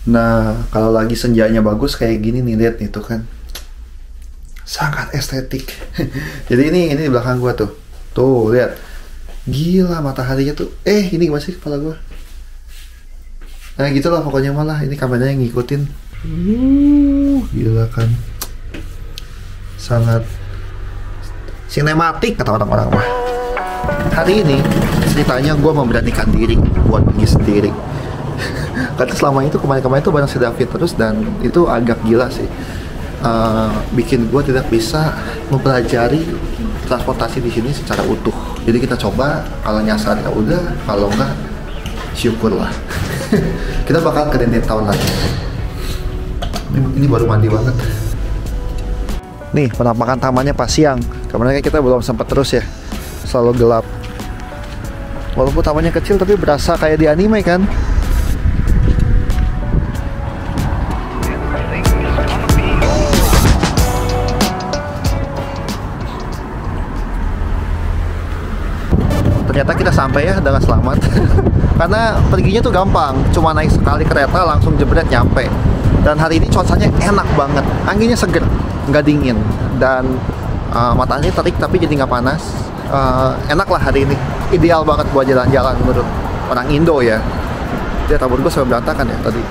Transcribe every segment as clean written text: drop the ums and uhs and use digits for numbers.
Nah, kalau lagi senjanya bagus kayak gini nih, lihat nih tuh kan. Sangat estetik. Jadi ini di belakang gua tuh. Tuh, lihat. Gila mataharinya tuh. Ini gimana sih kepala gua? Nah, gitu lah pokoknya malah ini kameranya yang ngikutin. Gila kan. Sangat sinematik kata orang-orang mah. Hari ini ceritanya gue memberanikan diri buat pergi sendiri. Karena selama itu kemarin-kemarin itu bareng si David terus, dan itu agak gila sih. Bikin gue tidak bisa mempelajari transportasi di sini secara utuh. Jadi kita coba, kalau nyasar ya udah, kalau enggak syukurlah. Kita bakal ke Dendeng tahun lagi. Ini baru mandi banget. Nih penampakan tamannya pas siang. Kemarin kita belum sempat terus ya, selalu gelap. Walaupun tamannya kecil tapi berasa kayak di anime kan. Ternyata kita sampai ya dengan selamat. Karena perginya tuh gampang, cuma naik sekali kereta langsung jebret nyampe. Dan hari ini cuacanya enak banget, anginnya seger, nggak dingin, dan matahari terik tapi jadi nggak panas. Enak lah hari ini, ideal banget buat jalan-jalan menurut orang Indo ya. Dia tabur gue sampai berantakan ya tadi.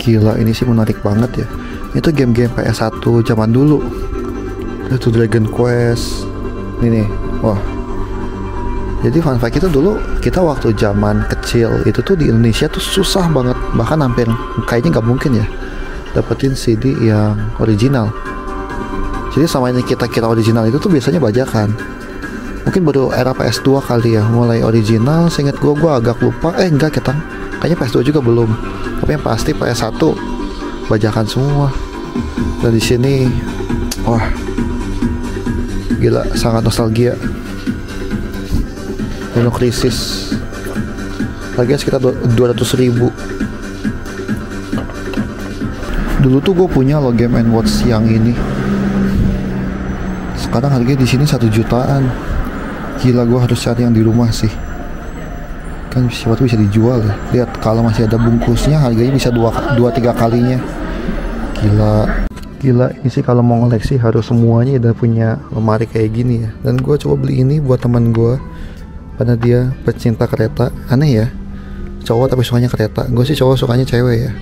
Gila, ini sih menarik banget ya. Itu game-game PS1 zaman dulu. Itu Dragon Quest. Ini nih, wah. Jadi fun fact itu dulu kita waktu zaman kecil itu tuh di Indonesia tuh susah banget, bahkan hampir kayaknya nggak mungkin ya dapetin CD yang original. Jadi sama ini kita kira original itu tuh biasanya bajakan. Mungkin baru era PS2 kali ya mulai original. Seingat gue agak lupa. Enggak, kayaknya PS2 juga belum. Tapi yang pasti PS1 bajakan semua. Dan di sini, wah, gila, sangat nostalgia. Dino Crisis harganya sekitar 200.000. Dulu tuh gue punya lo Game & Watch yang ini. Sekarang harganya di sini 1 jutaan. Gila, gue harus cari yang di rumah sih. Kan siapa tuh bisa dijual ya. Lihat, kalau masih ada bungkusnya harganya bisa 2-3 kalinya. Gila, ini sih kalau mau koleksi harus semuanya udah punya lemari kayak gini ya. Dan gue coba beli ini buat teman gue karena dia pecinta kereta. Aneh ya, cowok tapi sukanya kereta. Gue sih cowok sukanya cewek ya.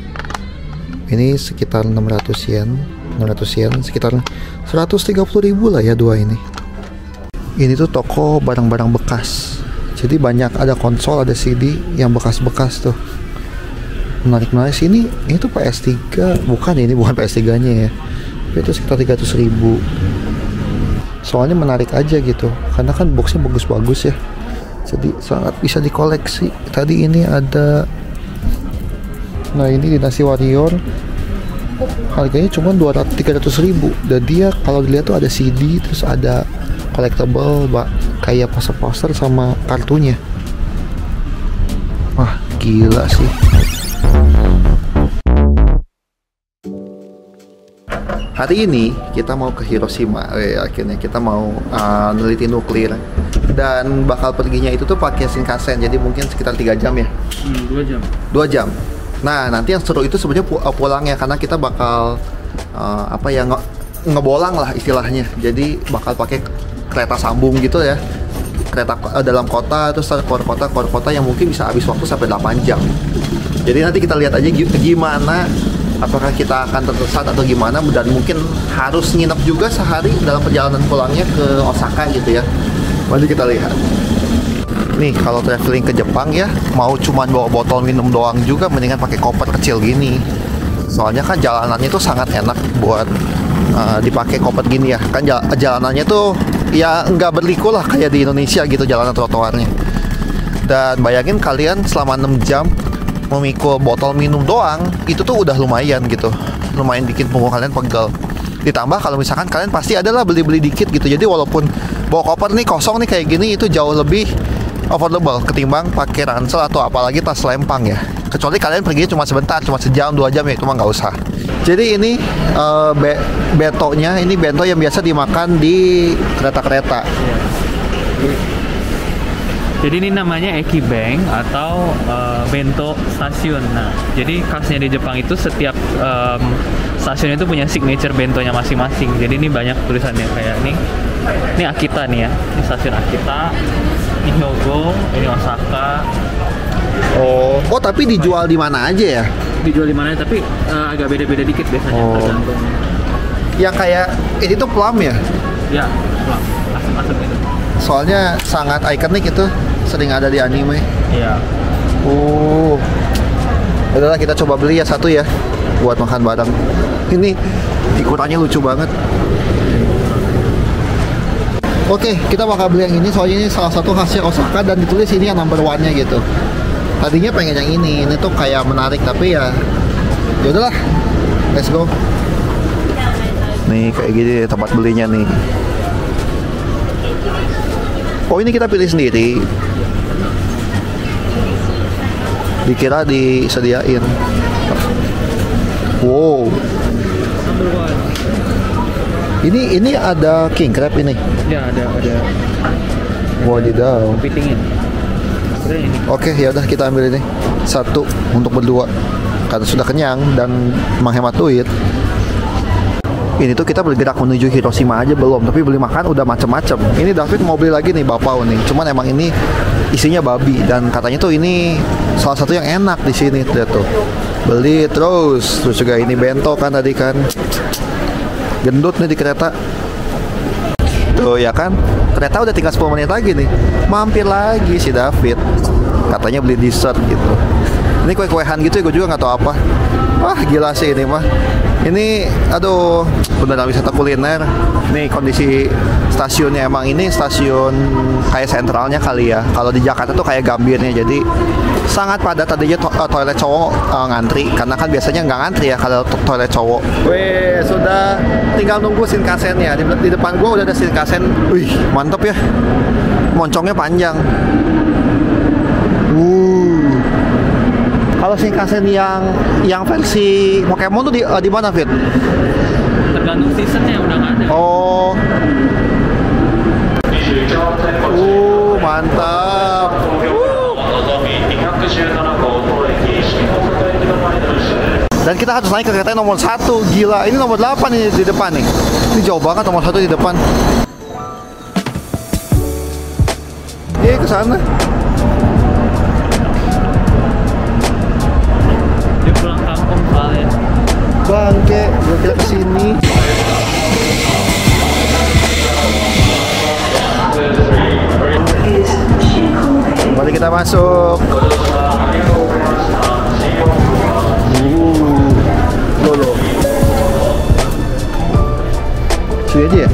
Ini sekitar 600 yen, sekitar 130.000 lah ya dua ini. Ini tuh toko barang-barang bekas. Jadi banyak, ada konsol, ada CD yang bekas-bekas tuh. Menarik sini. Ini tuh PS3, bukan PS3 nya ya. Tapi itu sekitar 300.000. Soalnya menarik aja gitu, karena kan boxnya bagus-bagus ya. Jadi sangat bisa dikoleksi. Tadi ini ada, nah ini Dynasty Warrior, harganya cuma 300.000. Dan dia kalau dilihat tuh ada CD, terus ada collectible kayak poster-poster sama kartunya. Wah gila sih. Hari ini kita mau ke Hiroshima. Akhirnya kita mau neliti nuklir. Dan bakal perginya itu tuh pakai Shinkansen. Jadi mungkin sekitar 3 jam ya. 2 jam. 2 jam. Nah nanti yang seru itu sebenarnya pulangnya, karena kita bakal ngebolang lah istilahnya. Jadi bakal pakai kereta sambung gitu ya. Kereta dalam kota, terus keluar kota yang mungkin bisa habis waktu sampai 8 jam. Jadi nanti kita lihat aja gimana, apakah kita akan tersesat atau gimana. Dan mungkin harus nginep juga sehari dalam perjalanan pulangnya ke Osaka gitu ya. Mari kita lihat. Nih kalau traveling ke Jepang ya, mau cuman bawa botol minum doang juga mendingan pakai koper kecil gini. Soalnya kan jalanannya tuh sangat enak buat dipakai koper gini ya. Kan jalanannya tuh ya nggak berliku lah kayak di Indonesia gitu jalanan trotoarnya. Dan bayangin kalian selama 6 jam memikul botol minum doang, itu tuh udah lumayan gitu. Lumayan bikin punggung kalian pegel. Ditambah kalau misalkan kalian pasti adalah beli-beli dikit gitu. Jadi walaupun bawa koper nih kosong nih kayak gini, itu jauh lebih affordable ketimbang pakai ransel atau apalagi tas lempang ya. Kecuali kalian pergi cuma sebentar, cuma sejam 2 jam ya, cuma nggak usah. Jadi ini betonya, ini bento yang biasa dimakan di kereta-kereta. Jadi ini namanya Ekibank atau bento stasiun. Nah, jadi khasnya di Jepang itu setiap stasiun itu punya signature bentonya masing-masing. Jadi ini banyak tulisannya kayak ini Akita nih ya. Ini stasiun Akita, ini Hyogo, ini Osaka. Oh, tapi dijual di mana aja ya? Dijual di mana tapi agak beda-beda dikit biasanya tergantung. Yang kayak ini tuh plum ya? Ya, plum. Asam-asam gitu. Soalnya sangat ikonik itu, sering ada di anime. Iya. Oh. Udahlah kita coba beli ya satu ya buat makan bareng. Ini ikutannya lucu banget. Oke, kita bakal beli yang ini soalnya ini salah satu khasnya Osaka dan ditulis ini yang number one-nya gitu. Tadinya pengen yang ini tuh kayak menarik tapi ya udahlah. Let's go. Nih kayak gini tempat belinya nih. Oh ini kita pilih sendiri. Dikira disediain. Wow. Ini ada king crab ini. Ya ada. Wadidaw. Kepitingin. Oke ya udah kita ambil ini satu untuk berdua karena sudah kenyang dan menghemat duit. Ini tuh kita bergerak menuju Hiroshima aja belum, tapi beli makan udah macem-macem. Ini David mau beli lagi nih bapau nih, cuman emang ini isinya babi dan katanya tuh ini salah satu yang enak di sini tuh. Beli terus juga ini bento kan tadi kan, gendut nih di kereta. Tuh ya kan, kereta udah tinggal 10 menit lagi nih, mampir lagi si David. Katanya beli dessert gitu. Ini kue-kuehan gitu ya, gue juga nggak tahu apa. Wah gila sih ini mah. Ini aduh beneran wisata kuliner. Nih kondisi stasiunnya emang ini stasiun kayak sentralnya kali ya. Kalau di Jakarta tuh kayak Gambirnya, jadi sangat padat. Tadinya toilet cowok ngantri karena kan biasanya nggak ngantri ya kalau toilet cowok. Weh sudah tinggal nunggu Shinkansen-nya. Di depan gua udah ada Shinkansen. Wih mantep ya, moncongnya panjang. Kalau Shinkansen yang versi Pokemon tuh di mana, Fit? Tergantung seasonnya udah nggak ada. Oh. Mantap. Dan kita harus naik ke kereta nomor 1. Gila, ini nomor 8 ini di depan nih. Ini jauh banget nomor 1 di depan. Ke sana. Bangke, gue kira kesini. Mari kita masuk. Lolo. Sini aja ya.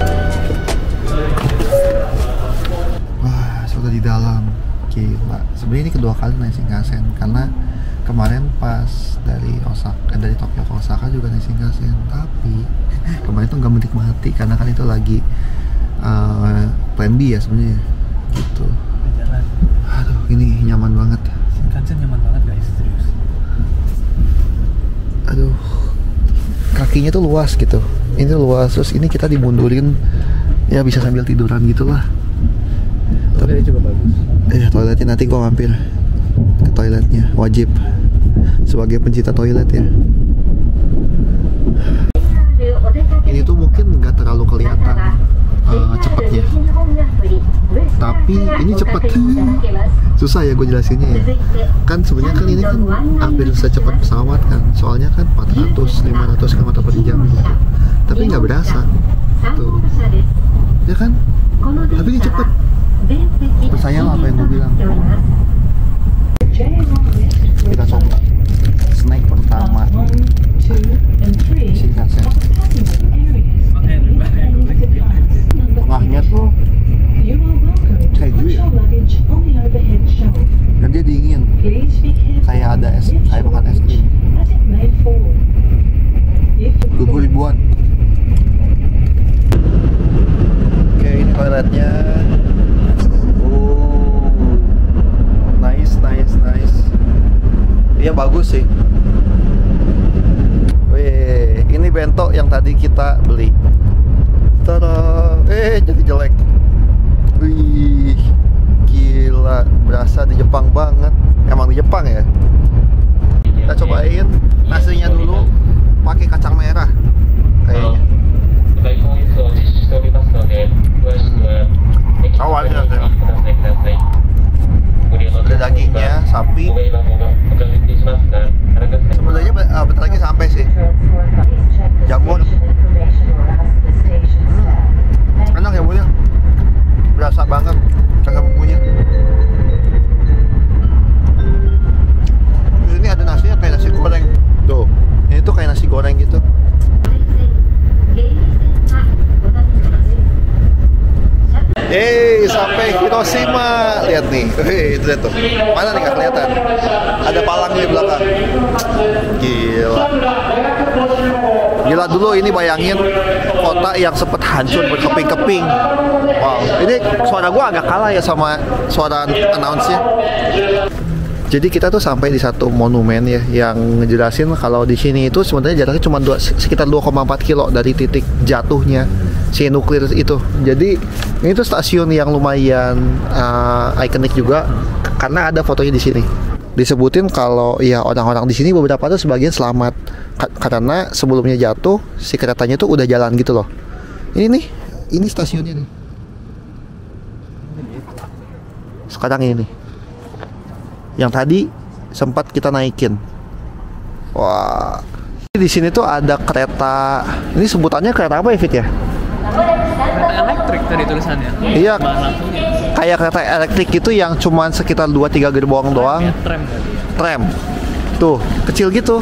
Wah, sudah di dalam. Gila. Sebenarnya ini kedua kali naik Shinkansen karena kemarin pas dari Tokyo ke Osaka juga naik Shinkansen, tapi kemarin tuh nggak menikmati karena kan itu lagi plan B ya sebenarnya gitu. Aduh ini nyaman banget. Shinkansen nyaman banget guys, serius. Aduh kakinya tuh luas gitu, ini luas, terus ini kita dimundurin ya bisa sambil tiduran gitulah. Toiletnya juga bagus. Toiletnya nanti gua mampir ke toiletnya, wajib sebagai pencinta toilet ya. Ini tuh mungkin nggak terlalu kelihatan cepatnya, tapi ini cepet. Susah ya gue jelasinnya ya. Kan sebenarnya kan ini kan hampir secepat pesawat kan, soalnya kan 400-500 km per jam gitu. Tapi nggak berasa tuh, ya kan? Tapi ini cepet. Percayalah apa yang gue bilang. Kita coba snack pertama Shinkansen. Tengahnya tuh keju ya, dan dia dingin kayak ada es, kayak makan es krim. 20 ribuan. Oke, ini toiletnya. Nice. Iya bagus sih. Wih, ini bento yang tadi kita beli. Tada, jadi jelek. Wih, gila. Gila, berasa di Jepang banget. Emang di Jepang ya. Kita cobain nasinya dulu pakai kacang merah kayaknya. Awalnya ada dagingnya sapi. Sebenarnya bentar lagi sampai sih. Jamur. Enak ya bumbunya. Berasa banget rasa bumbunya. Ini ada nasinya kayak nasi goreng. Tuh, ini tuh kayak nasi goreng gitu. Sampai Hiroshima. Lihat nih. Itu lihat tuh. Mana nih nggak kelihatan? Ada palang di belakang. Gila. Gila dulu ini bayangin kota yang sempat hancur berkeping-keping. Wow. Ini suara gua agak kalah ya sama suara announce-nya. Jadi kita tuh sampai di satu monumen ya yang ngejelasin kalau di sini itu sebenarnya jaraknya cuma sekitar 2,4 kilo dari titik jatuhnya si nuklir itu. Jadi ini tuh stasiun yang lumayan ikonik juga karena ada fotonya di sini. Disebutin kalau ya orang-orang di sini beberapa tuh sebagian selamat karena sebelumnya jatuh si keretanya tuh udah jalan gitu loh. Ini stasiunnya nih. Sekarang ini nih. Yang tadi sempat kita naikin. Wah. Di sini tuh ada kereta. Ini sebutannya kereta apa ya, Fit ya? Kereta elektrik tadi tulisannya. Iya. Kayak kereta elektrik itu yang cuma sekitar 2-3 gerbong doang. Tram. Tram. Tuh, kecil gitu.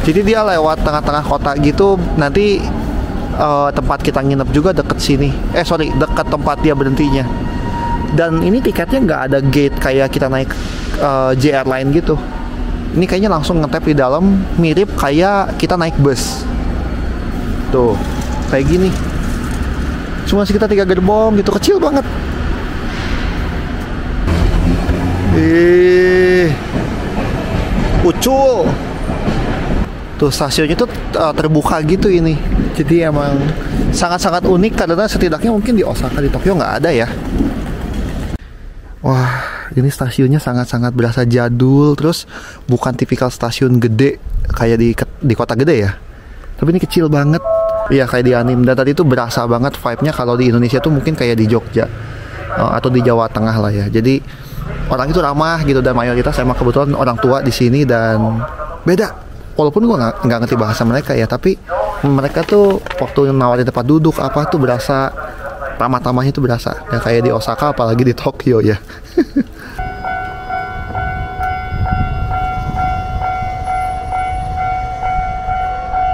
Jadi dia lewat tengah-tengah kota gitu. Nanti tempat kita nginep juga deket sini. Deket tempat dia berhentinya. Dan ini tiketnya nggak ada gate kayak kita naik JR Line gitu. Ini kayaknya langsung ngetap di dalam, mirip kayak kita naik bus. Tuh, kayak gini. Cuma sekitar 3 gerbong gitu, kecil banget. Ucul. Tuh stasiunnya tuh terbuka gitu ini. Jadi emang sangat-sangat unik karena setidaknya mungkin di Osaka, di Tokyo nggak ada ya. Wah, ini stasiunnya sangat-sangat berasa jadul. Terus bukan tipikal stasiun gede kayak di kota gede ya. Tapi ini kecil banget. Iya, kayak di anime. Dan tadi tuh berasa banget vibe-nya kalau di Indonesia tuh mungkin kayak di Jogja atau di Jawa Tengah lah ya. Jadi orang itu ramah gitu, dan mayoritas emang kebetulan orang tua di sini. Dan beda. Walaupun gue nggak ngerti bahasa mereka ya, tapi mereka tuh waktu nawarin tempat duduk apa tuh berasa ramah-tamahnya tuh berasa ya, kayak di Osaka apalagi di Tokyo ya.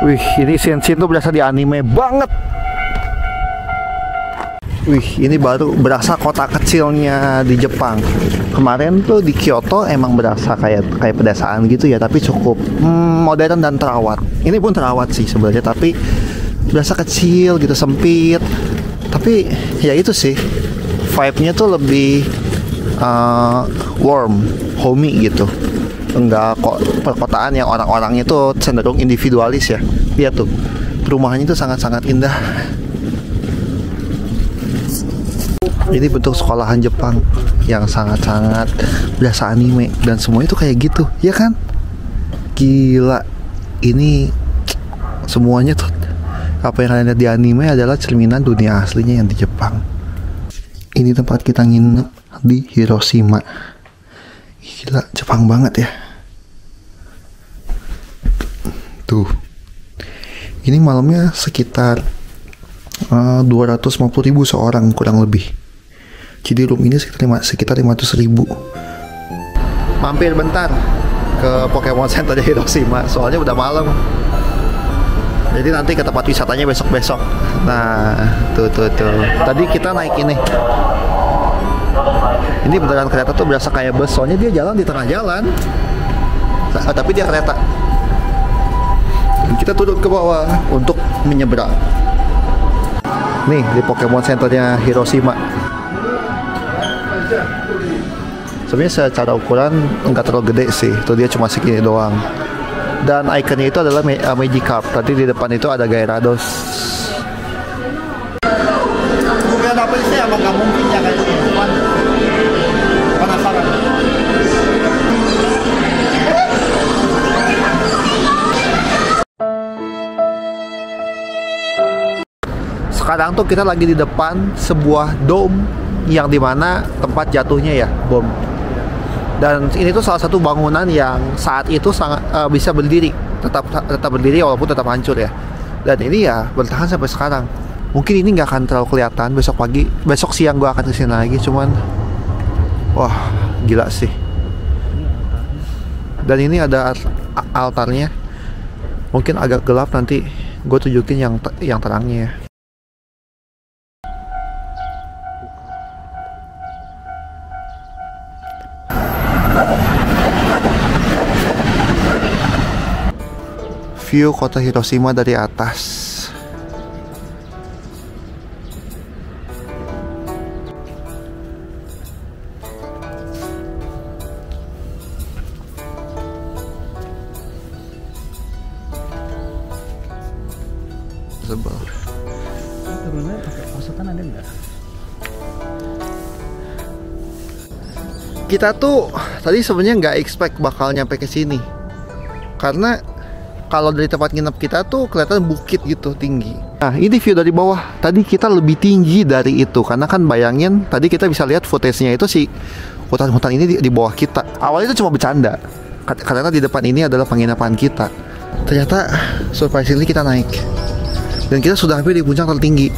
Wih, ini scene tuh berasa di anime banget. Wih, ini baru berasa kota kecilnya di Jepang. Kemarin tuh di Kyoto emang berasa kayak pedesaan gitu ya, tapi cukup modern dan terawat. Ini pun terawat sih sebenarnya, tapi berasa kecil gitu, sempit. Tapi ya itu sih, vibe-nya tuh lebih warm, homey gitu. Enggak kok perkotaan yang orang-orangnya tuh cenderung individualis ya. Lihat tuh, perumahannya tuh sangat-sangat indah. Ini bentuk sekolahan Jepang yang sangat-sangat berasa anime, dan semuanya tuh kayak gitu, ya kan? Gila, ini semuanya tuh apa yang kalian lihat di anime adalah cerminan dunia aslinya yang di Jepang. Ini tempat kita nginep di Hiroshima. Gila, Jepang banget ya. Tuh. Ini malamnya sekitar 250.000 seorang kurang lebih. Jadi room ini sekitar 500.000. Mampir bentar ke Pokemon Center di Hiroshima, soalnya udah malam. Jadi nanti ke tempat wisatanya besok-besok. Nah, tuh. Tadi kita naik ini. Ini beneran kereta tuh berasa kayak bus, soalnya dia jalan di tengah jalan. Tapi dia kereta. Kita turun ke bawah untuk menyeberang. Nih, di Pokemon Centernya Hiroshima. Sebenarnya secara ukuran nggak terlalu gede sih. Tuh dia cuma segini doang. Dan ikonnya itu adalah Magikarp. Tadi di depan itu ada Gyarados. Bukan apa sih, emang nggak mungkin ya kayaknya. Sekarang tuh kita lagi di depan sebuah dome yang dimana tempat jatuhnya ya bom. Dan ini tuh salah satu bangunan yang saat itu sangat bisa berdiri, tetap berdiri walaupun tetap hancur ya. Dan ini ya bertahan sampai sekarang. Mungkin ini nggak akan terlalu kelihatan besok siang gue akan kesini lagi. Cuman, wah gila sih. Dan ini ada altarnya. Mungkin agak gelap, nanti gue tunjukin yang terangnya ya. View kota Hiroshima dari atas. Sebel. Turunnya pakai pasukan ada nggak? Kita tuh tadi sebenarnya nggak expect bakal nyampe ke sini, karena kalau dari tempat nginep kita tuh kelihatan bukit gitu tinggi. Nah ini view dari bawah. Tadi kita lebih tinggi dari itu, karena kan bayangin tadi kita bisa lihat footage-nya itu si hutan-hutan ini di bawah kita. Awalnya itu cuma bercanda, karena di depan ini adalah penginapan kita. Ternyata surprisingly kita naik, dan kita sudah hampir di puncak tertinggi.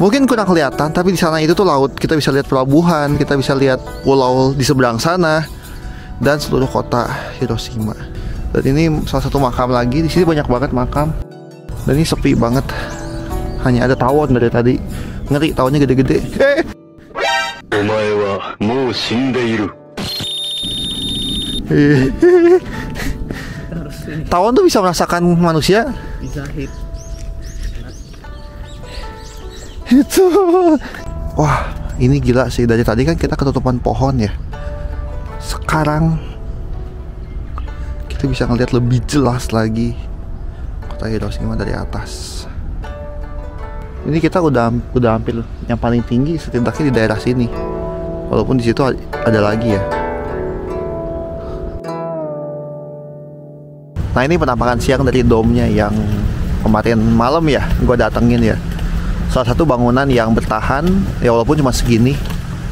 Mungkin kurang kelihatan, tapi di sana itu tuh laut. Kita bisa lihat pelabuhan, kita bisa lihat pulau di seberang sana, dan seluruh kota Hiroshima. Dan ini salah satu makam lagi. Di sini banyak banget makam. Dan ini sepi banget. Hanya ada tawon dari tadi. Ngeri, tawonnya gede-gede. Tawon tuh bisa merasakan manusia. Bisa hit. Itu. Wah, ini gila sih. Dari tadi kan kita ketutupan pohon ya. Sekarang kita bisa ngeliat lebih jelas lagi kota Hiroshima dari atas. Ini kita udah hampir yang paling tinggi setidaknya di daerah sini. Walaupun di situ ada lagi ya. Nah ini penampakan siang dari dome-nya yang kemarin malam ya gue datengin ya. Salah satu bangunan yang bertahan ya walaupun cuma segini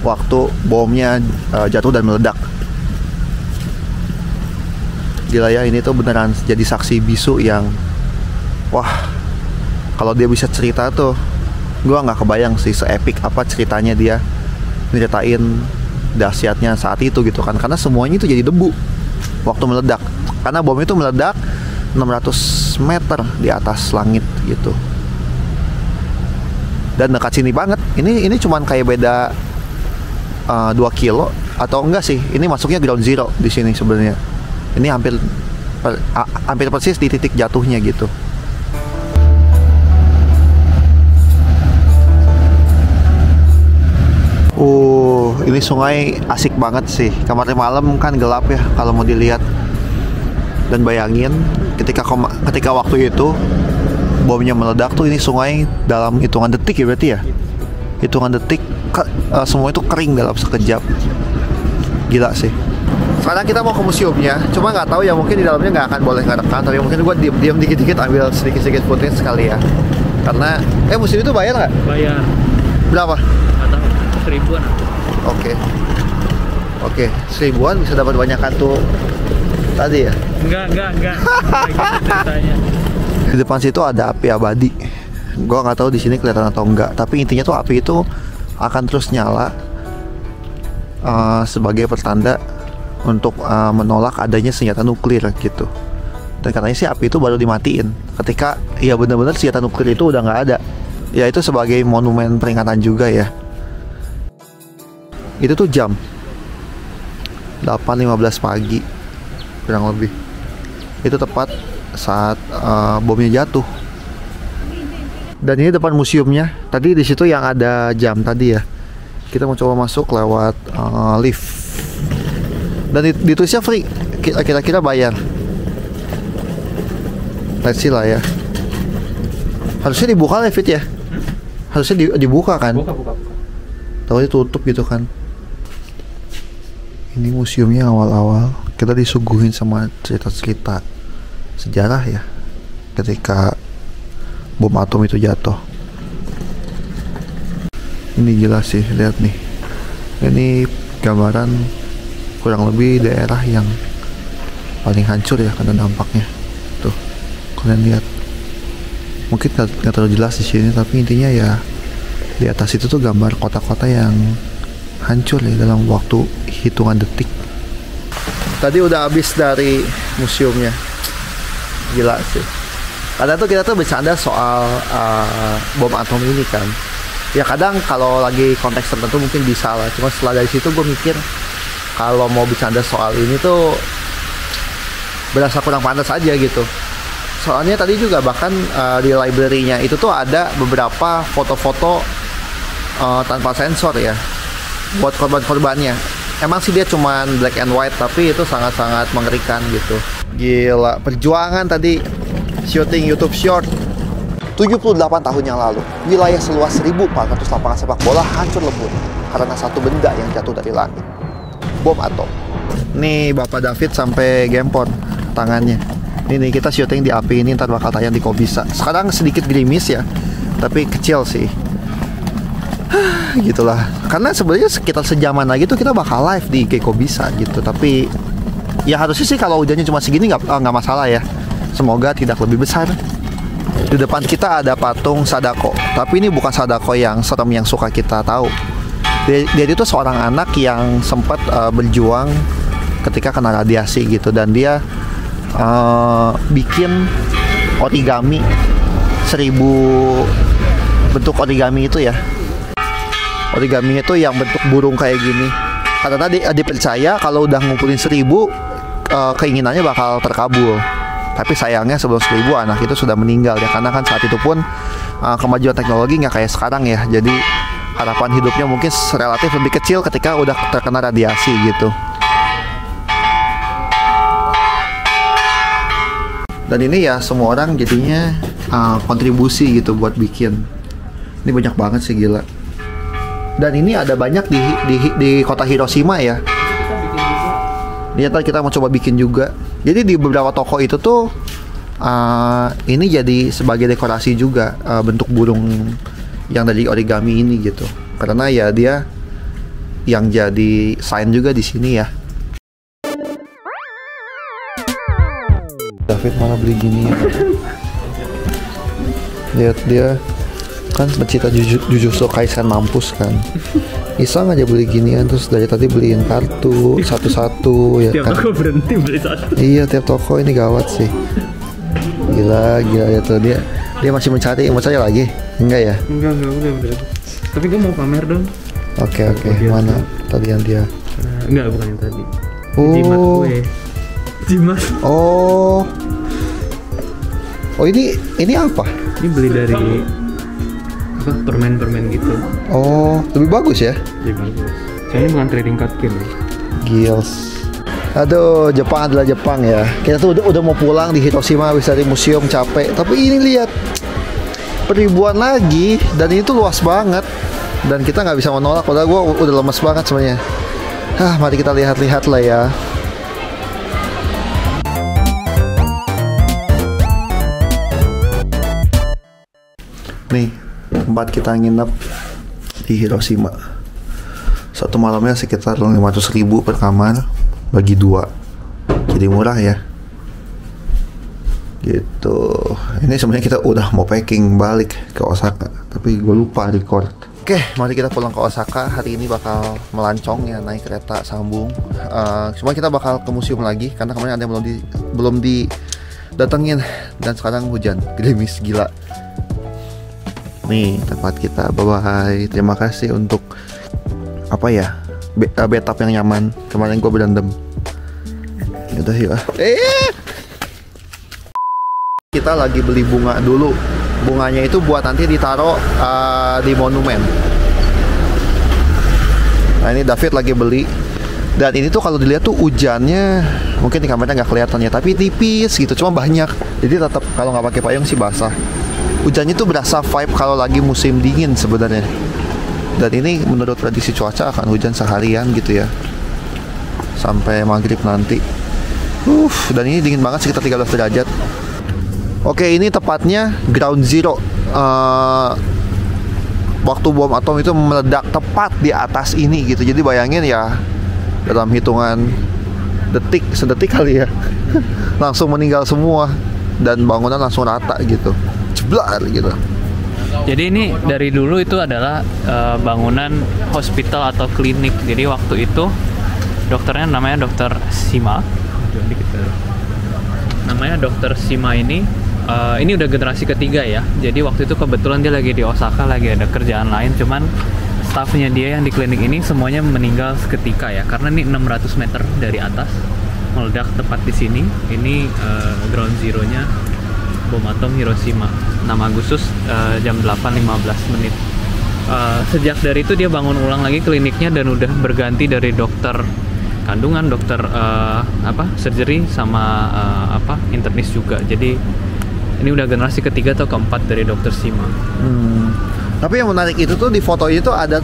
waktu bomnya jatuh dan meledak. Gila ya, ini tuh beneran jadi saksi bisu yang wah, kalau dia bisa cerita tuh gue nggak kebayang sih seepik apa ceritanya dia nyeritain dahsyatnya saat itu gitu kan, karena semuanya itu jadi debu waktu meledak, karena bom itu meledak 600 meter di atas langit gitu, dan dekat sini banget. Ini cuman kayak beda 2 kilo atau enggak sih, ini masuknya ground zero di sini sebenarnya. Ini hampir persis di titik jatuhnya gitu. Ini sungai asik banget sih. Kemarin malam kan gelap ya kalau mau dilihat. Dan bayangin ketika waktu itu bomnya meledak tuh, ini sungai dalam hitungan detik ya berarti ya. Hitungan detik semua itu kering dalam sekejap. Gila sih. Sekarang kita mau ke museumnya, cuma nggak tahu ya, mungkin di dalamnya nggak akan boleh ngerekam, tapi mungkin gue diam dikit-dikit ambil sedikit-sedikit footage sekali ya. Karena museum itu bayar nggak? Bayar. Berapa? Nggak tahu, 1000-an. Oke, 1000-an bisa dapat banyak kartu tadi ya? Enggak. Ceritanya. Di depan situ ada api abadi. Gue nggak tahu di sini kelihatan atau enggak, tapi intinya tuh api itu akan terus nyala sebagai pertanda untuk menolak adanya senjata nuklir gitu. Dan katanya sih api itu baru dimatiin ketika ya benar-benar senjata nuklir itu udah nggak ada. Ya itu sebagai monumen peringatan juga ya. Itu tuh jam 8.15 pagi kurang lebih. Itu tepat saat bomnya jatuh. Dan ini depan museumnya. Tadi di situ yang ada jam tadi ya. Kita mau coba masuk lewat lift. Dan ditulisnya free, kira-kira bayar. Let's see lah ya. Harusnya dibuka lah Fit ya. Harusnya dibuka kan. Buka. Tahu tutup gitu kan. Ini museumnya awal-awal kita disuguhin sama cerita-cerita sejarah ya ketika bom atom itu jatuh. Ini jelas sih, lihat nih. Ini gambaran kurang lebih daerah yang paling hancur ya karena dampaknya. Tuh, kalian lihat. Mungkin nggak terlalu jelas di sini, tapi intinya ya di atas itu tuh gambar kota-kota yang hancur ya dalam waktu hitungan detik. Tadi udah habis dari museumnya, gila sih. Kadang tuh kita tuh bercanda soal bom atom ini kan. Ya kadang kalau lagi konteks tertentu mungkin bisa lah. Cuma setelah dari situ gue mikir kalau mau bercanda soal ini tuh berasa kurang pantas aja gitu. Soalnya tadi juga bahkan di library-nya itu tuh ada beberapa foto-foto tanpa sensor ya buat korban-korbannya. Emang sih dia cuman black and white, tapi itu sangat-sangat mengerikan gitu. Gila, perjuangan tadi syuting YouTube Short. 78 tahun yang lalu, wilayah seluas 1.400 lapangan sepak bola hancur lebur karena satu benda yang jatuh dari langit. Bom atom. Nih Bapak David sampai gempor tangannya. Ini kita syuting di api ini, ntar bakal tayang di Kobisa. Sekarang sedikit gerimis ya, tapi kecil sih. Gitulah. Karena sebenarnya sekitar sejaman lagi tuh kita bakal live di Kobisa gitu. Tapi ya harusnya sih kalau hujannya cuma segini nggak masalah ya. Semoga tidak lebih besar. Di depan kita ada patung Sadako. Tapi ini bukan Sadako yang serem yang suka kita tahu. Dia itu seorang anak yang sempat berjuang ketika kena radiasi gitu. Dan dia bikin origami 1000 bentuk origami itu ya. Origami itu yang bentuk burung kayak gini. Karena dia percaya kalau udah ngumpulin 1000 keinginannya bakal terkabul. Tapi sayangnya sebelum 1000 anak itu sudah meninggal ya. Karena kan saat itu pun kemajuan teknologi nggak kayak sekarang ya. Jadi harapan hidupnya mungkin relatif lebih kecil ketika udah terkena radiasi gitu. Dan ini ya semua orang jadinya kontribusi gitu buat bikin. Ini banyak banget sih, gila. Dan ini ada banyak di kota Hiroshima ya. Ternyata kita mau coba bikin juga. Jadi di beberapa toko itu tuh ini jadi sebagai dekorasi juga bentuk burung yang dari origami ini gitu. Karena ya dia yang jadi sign juga di sini ya. David malah beli gini ya. Lihat dia kan pecinta Jujutsu Kaisen mampus kan. Iseng aja beli ginian, terus dari tadi beliin kartu satu-satu ya tiap kan. toko berhenti beli satu. Iya, tiap toko ini gawat sih. Gila ya tuh dia masih mencari lagi. Enggak ya? Enggak udah. Tapi gue mau pamer dong. Oke. Mana tadi yang dia? Enggak, bukan yang tadi. Oh. Jimat gue. Jimat. Oh, ini apa? Ini beli dari permen gitu. Oh, lebih bagus ya? Lebih bagus. Soalnya bukan trading card game. Gils. Aduh, Jepang adalah Jepang ya. Kita tuh udah mau pulang di Hiroshima habis dari museum, capek. Tapi ini lihat, peribuan lagi, dan ini tuh luas banget. Dan kita nggak bisa menolak. Padahal gue udah lemes banget sebenarnya. Mari kita lihat-lihat lah ya. Nih, tempat kita nginep di Hiroshima. Satu malamnya sekitar 500.000 per kamar, bagi 2. Jadi murah ya. Gitu. Ini sebenarnya kita udah mau packing balik ke Osaka, tapi gue lupa record. Oke, mari kita pulang ke Osaka. Hari ini bakal melancong ya, naik kereta sambung. Cuma kita bakal ke museum lagi karena kemarin ada yang belum didatengin, dan sekarang hujan, gerimis gila. Nih tempat kita, bye-bye. Terima kasih untuk apa ya, bathtub yang nyaman. Kemarin gue berendam. Udah yuk. Kita lagi beli bunga dulu. Bunganya itu buat nanti ditaruh di monumen. Nah ini David lagi beli. Dan ini tuh kalau dilihat tuh hujannya mungkin di kameranya nggak kelihatan ya, tapi tipis gitu, cuma banyak. Jadi tetap kalau nggak pakai payung sih basah. Hujannya tuh berasa vibe kalau lagi musim dingin sebenarnya. Dan ini menurut prediksi cuaca akan hujan seharian gitu ya, sampai maghrib nanti. Dan ini dingin banget, sekitar 13 derajat. Oke, ini tepatnya ground zero waktu bom atom itu meledak tepat di atas ini gitu. Jadi bayangin ya, dalam hitungan detik, sedetik kali ya, langsung meninggal semua dan bangunan langsung rata gitu, jeblar gitu. Jadi ini dari dulu itu adalah bangunan hospital atau klinik. Jadi waktu itu dokternya namanya Dokter Sima. Namanya Dokter Sima ini udah generasi ketiga ya. Jadi waktu itu kebetulan dia lagi di Osaka, lagi ada kerjaan lain. Cuman staffnya dia yang di klinik ini semuanya meninggal seketika ya. Karena ini 600 meter dari atas meledak tepat di sini. Ini ground zero-nya bom atom Hiroshima 6 Agustus jam 8.15 menit. Sejak dari itu dia bangun ulang lagi kliniknya dan udah berganti dari dokter kandungan, dokter surgery sama internis juga. Jadi ini udah generasi ketiga atau keempat dari Dokter Sima. Tapi yang menarik itu tuh di foto itu ada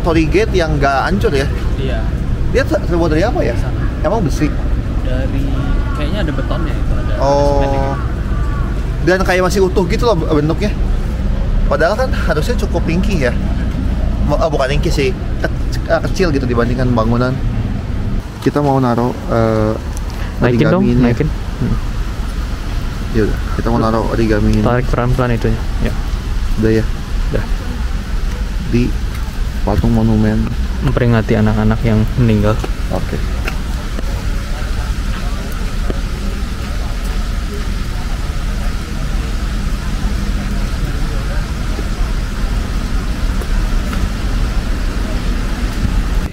torii gate yang nggak hancur ya? Iya. Dia terbuat dari apa ya? Emang besi? Dari kayaknya ada betonnya itu ada. Oh. Dan kayak masih utuh gitu loh bentuknya. Padahal kan harusnya cukup tinggi ya. Bukan tinggi sih, kecil gitu dibandingkan bangunan. Kita mau naruh naikin dong, ini naikin. Ya udah, kita mau naruh origami ini. Tarik pelan-pelan itunya. Ya. Udah ya. Udah. Di patung monumen Memperingati anak-anak yang meninggal. Oke.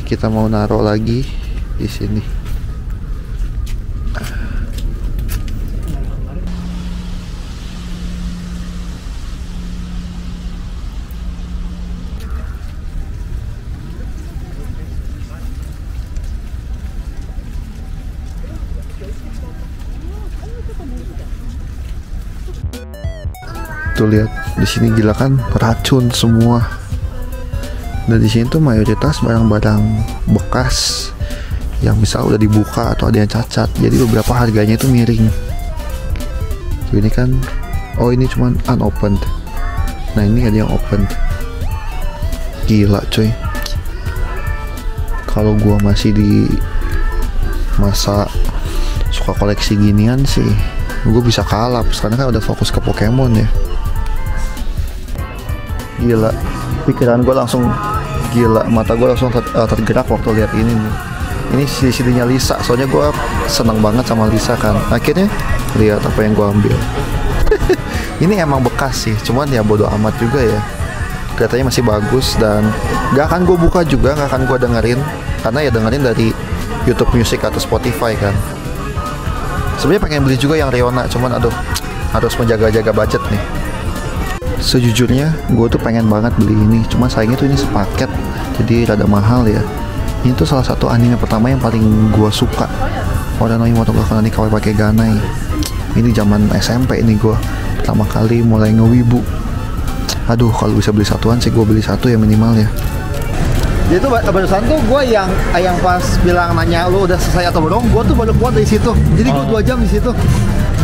Kita mau naruh lagi di sini. Tuh lihat di sini, gila kan, racun semua. Dan di sini tuh mayoritas barang-barang bekas yang misal udah dibuka atau ada yang cacat. Jadi beberapa harganya itu miring. Tuh ini kan, oh ini cuman unopened. Nah ini ada yang open. Gila cuy. Kalau gua masih di masa suka koleksi ginian sih, gue bisa kalap. Sekarang kan udah fokus ke Pokemon ya. Gila, pikiran gue langsung gila, mata gue langsung tergerak waktu lihat ini nih. Ini CD-CD-nya Lisa, soalnya gue seneng banget sama Lisa kan. Akhirnya lihat apa yang gue ambil. Ini emang bekas sih, cuman ya bodo amat juga ya. Kelihatannya masih bagus dan gak akan gue buka juga, gak akan gue dengerin, karena ya dengerin dari YouTube Music atau Spotify kan. Sebenarnya pengen beli juga yang Reona, cuman aduh, harus menjaga-jaga budget nih. Sejujurnya gue tuh pengen banget beli ini, cuma sayangnya tuh ini sepaket, jadi rada mahal ya. Ini tuh salah satu anime pertama yang paling gue suka, Oranoi Motogaku no Kawai Pake Ganai. Ini zaman SMP ini gue pertama kali mulai ngewibu. Aduh, kalau bisa beli satuan sih gue beli satu ya minimal ya. Jadi tuh barusan tuh gue yang pas bilang nanya lu udah selesai atau belum, gue tuh baru keluar dari situ. Jadi gue 2 jam di situ.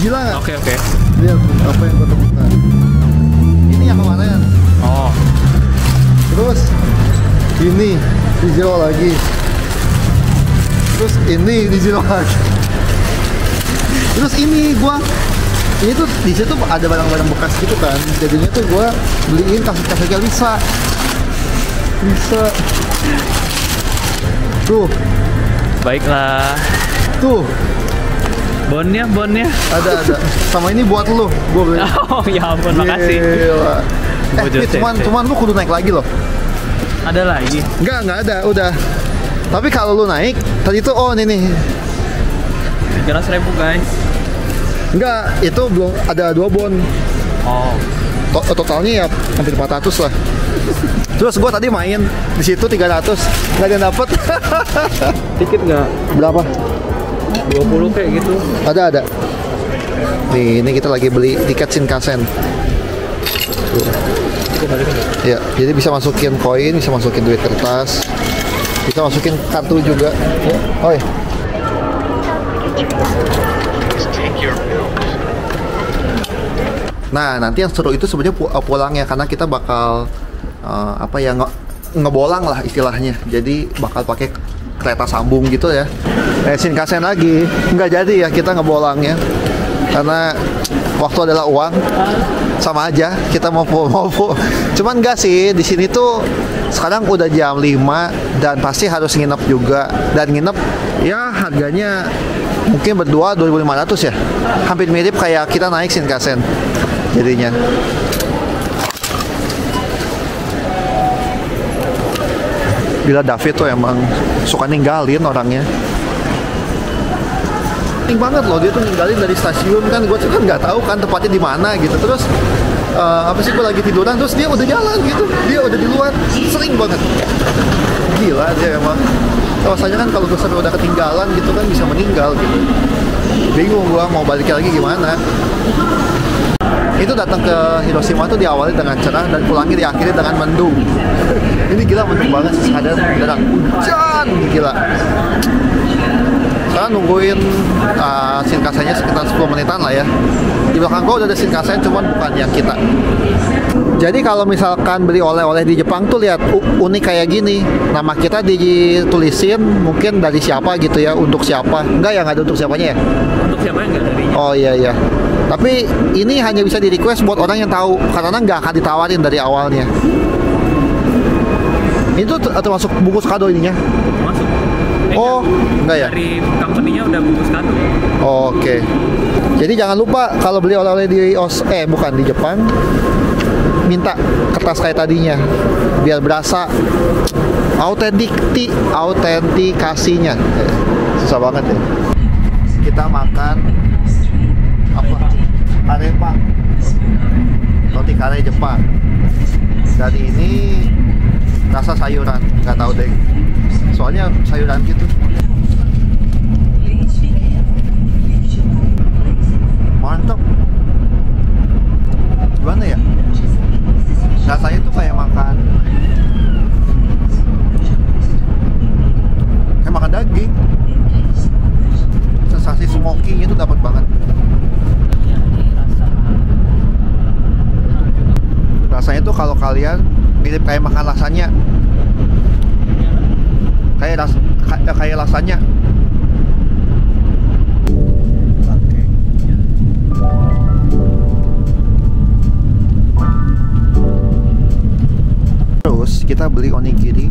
Gila nggak? Oke. Lihat apa yang gue temukan. Ini yang kemarin. Oh. Terus ini di zero lagi. Terus ini di zero lagi. Terus ini tuh di situ ada barang-barang bekas gitu kan. Jadinya tuh gue beliin kaset-kasetnya Lisa. Tuh. Baiklah. Tuh. Bonnya. Ada. Sama ini buat lu. Gua beli. Oh ya ampun, makasih. Cuman lu kudu naik lagi loh. Ada lagi? Enggak ada, udah. Tapi kalau lu naik, tadi tuh nih. 300.000 guys. Enggak, itu belum ada 2 bon. Oh. Totalnya ya hampir 400 lah. Terus gua tadi main di situ 300, nggak ada yang dapet. Dikit nggak? Berapa? 20 kayak gitu. Ada. Nih, ini kita lagi beli tiket Shinkansen. Ya, jadi bisa masukin koin, bisa masukin duit kertas, bisa masukin kartu juga. Oh ya. Nah, nanti yang seru itu sebenarnya pulangnya, karena kita bakal apa ya, ngebolang lah istilahnya. Jadi bakal pakai kereta sambung gitu ya. Shinkansen lagi nggak jadi ya kita ngebolangnya, karena waktu adalah uang, sama aja kita mau cuman enggak sih, di sini tuh sekarang udah jam 5 dan pasti harus nginep juga, dan nginep ya harganya mungkin berdua 2.500 ya, hampir mirip kayak kita naik Shinkansen jadinya. Bila David tuh emang suka ninggalin orangnya. Penting banget loh, dia tuh ninggalin dari stasiun kan, gue tuh kan nggak tahu kan tempatnya di mana gitu. Terus apa sih, gue lagi tiduran terus dia udah jalan gitu, dia udah di luar, sering banget. Gila dia emang. Rasanya kan kalau gue sampai udah ketinggalan gitu kan bisa meninggal gitu. Bingung gue mau balik lagi gimana. Itu datang ke Hiroshima tuh diawali dengan cerah dan pulangnya diakhiri dengan mendung. Ini gila, mendung banget sih, ada beneran hujan, gila. Sekarang nungguin Shinkansennya sekitar 10 menitan lah ya. Di belakang gua udah ada Shinkansen, cuman bukan yang kita. Jadi kalau misalkan beli oleh-oleh di Jepang tuh lihat unik kayak gini. Nama kita ditulisin mungkin dari siapa gitu ya, untuk siapa. Enggak ya, nggak ada untuk siapanya ya? Untuk siapa yang nggak dari? Oh iya. Tapi ini hanya bisa di request buat orang yang tahu, karena nggak akan ditawarin dari awalnya. Itu termasuk bungkus kado ininya? Masuk. Oh, enggak ya? Dari company-nya udah bungkus kado. Oke. Jadi jangan lupa kalau beli oleh-oleh di di Jepang, minta kertas kayak tadinya biar berasa autentikasinya. Susah banget ya. Kita makan apa? Arepa. Roti kare Jepang. Dan ini rasa sayuran, nggak tahu deh. Soalnya sayuran gitu. Mantap. Gimana ya? Rasanya tuh kayak makan daging. Sensasi smoky-nya tuh dapat banget. Rasanya tuh kalau kalian mirip kayak makan lasanya. Kayak lasanya. Oke. Terus kita beli onigiri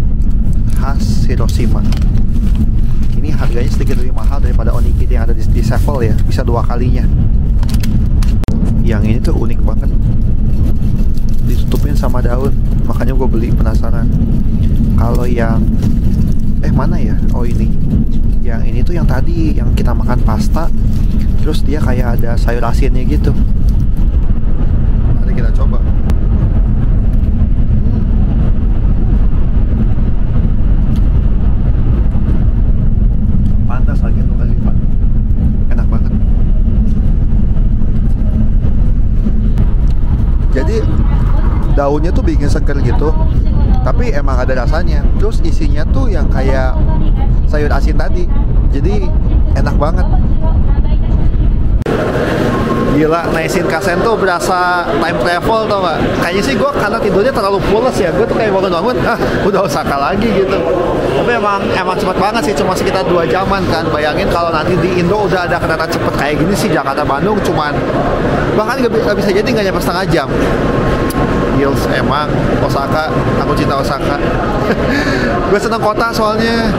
khas Hiroshima. Ini harganya sedikit lebih mahal daripada onigiri yang ada di Sevel ya, bisa 2 kalinya. Yang ini tuh unik banget, ditutupin sama daun, makanya gue beli, penasaran. Kalau yang mana ya? Oh ini. Yang ini tuh yang tadi yang kita makan pasta, terus dia kayak ada sayur asinnya gitu. Mari kita coba. Pantas lagi untuk kali lipat. Enak banget. Jadi daunnya tuh bikin seger gitu, tapi emang ada rasanya. Terus isinya tuh yang kayak sayur asin tadi, jadi enak banget. Gila, naik Shinkansen tuh berasa time travel, tau gak? Kayaknya sih gue karena tidurnya terlalu pules ya, gue tuh kayak bangun-bangun, udah Osaka lagi gitu. Tapi emang cepet banget sih, cuma sekitar 2 jaman kan. Bayangin kalau nanti di Indo udah ada kereta cepet kayak gini sih, Jakarta-Bandung cuman bahkan gak bisa jadi nggak nyampe setengah jam. Gils, emang Osaka, aku cinta Osaka. Gue seneng kota soalnya.